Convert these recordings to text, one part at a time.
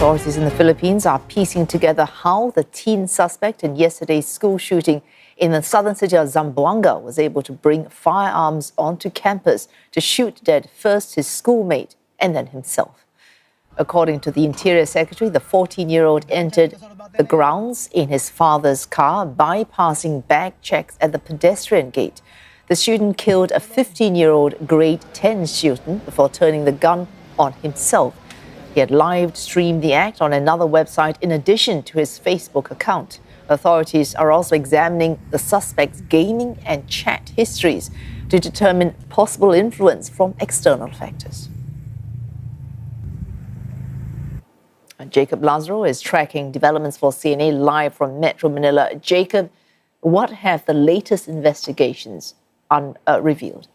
Authorities in the Philippines are piecing together how the teen suspect in yesterday's school shooting in the southern city of Zamboanga was able to bring firearms onto campus to shoot dead first his schoolmate and then himself. According to the Interior Secretary, the 14-year-old entered the grounds in his father's car, bypassing bag checks at the pedestrian gate. The student killed a 15-year-old grade 10 student before turning the gun on himself. He had live-streamed the act on another website in addition to his Facebook account. Authorities are also examining the suspect's gaming and chat histories to determine possible influence from external factors. Jacob Lazaro is tracking developments for CNA live from Metro Manila. Jacob, what have the latest investigations revealed?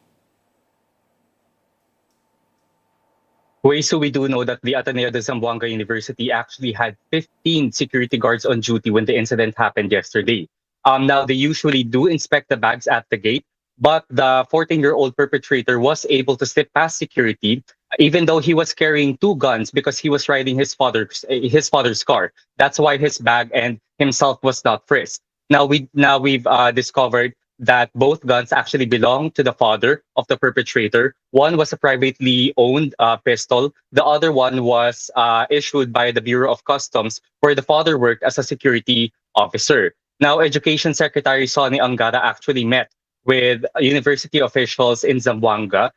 So we do know that the Ateneo de Zamboanga University actually had 15 security guards on duty when the incident happened yesterday. Now, they usually do inspect the bags at the gate, but the 14-year-old perpetrator was able to slip past security, even though he was carrying two guns because he was riding his father's car. That's why his bag and himself was not frisked. Now we've discovered that both guns actually belong to the father of the perpetrator. One was a privately owned pistol. The other one was issued by the Bureau of Customs, where the father worked as a security officer. Now, Education Secretary Sonny Angara actually met with university officials in Zamboanga,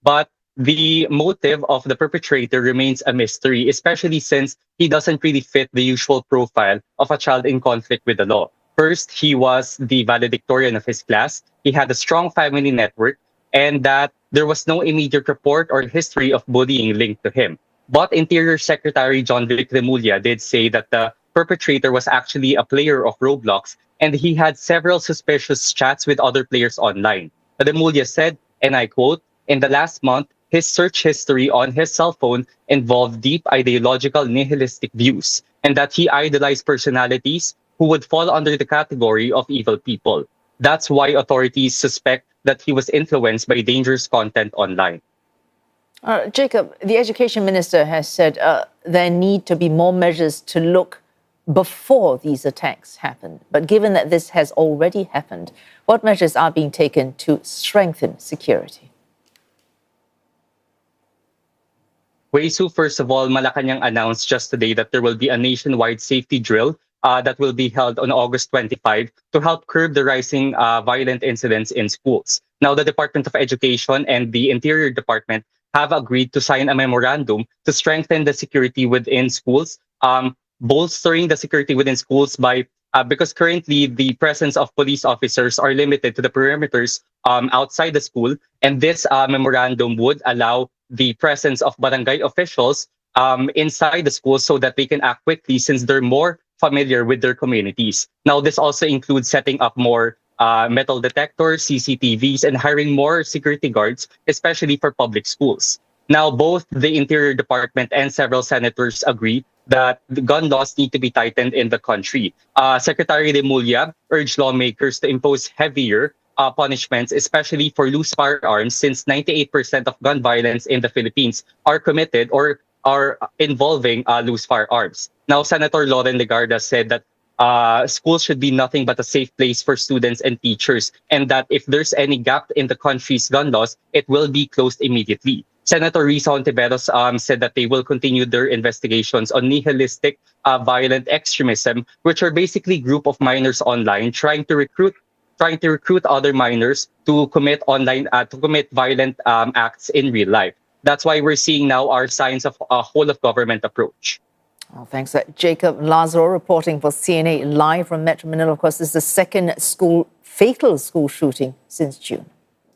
but the motive of the perpetrator remains a mystery, especially since he doesn't really fit the usual profile of a child in conflict with the law. First, he was the valedictorian of his class. He had a strong family network, and that there was no immediate report or history of bullying linked to him. But Interior Secretary John Vic Remulla did say that the perpetrator was actually a player of Roblox, and he had several suspicious chats with other players online. Remulla said, and I quote, "In the last month, his search history on his cell phone involved deep ideological nihilistic views, and that he idolized personalities who would fall under the category of evil people. That's why authorities suspect that he was influenced by dangerous content online." Jacob, the Education Minister has said there need to be more measures to look before these attacks happen. But given that this has already happened, what measures are being taken to strengthen security? So first of all, Malacanang announced just today that there will be a nationwide safety drill that will be held on August 25 to help curb the rising violent incidents in schools. Now, the Department of Education and the Interior Department have agreed to sign a memorandum to strengthen the security within schools, bolstering the security within schools by because currently the presence of police officers are limited to the perimeters outside the school, and this memorandum would allow the presence of barangay officials inside the school so that they can act quickly since they're more familiar with their communities. Now, this also includes setting up more metal detectors, CCTVs, and hiring more security guards, especially for public schools. Now, both the Interior Department and several senators agree that the gun laws need to be tightened in the country. Secretary Remulla urged lawmakers to impose heavier punishments, especially for loose firearms, since 98% of gun violence in the Philippines are committed or are involving loose firearms. Now, Senator Loren Legarda said that schools should be nothing but a safe place for students and teachers, and that if there's any gap in the country's gun laws, it will be closed immediately. Senator Risa Ontiveros said that they will continue their investigations on nihilistic violent extremism, which are basically group of minors online trying to recruit other minors to commit violent acts in real life. That's why we're seeing now our signs of a whole of government approach. Oh, thanks. Jacob Lazaro reporting for CNA live from Metro Manila. Of course, this is the second fatal school shooting since June.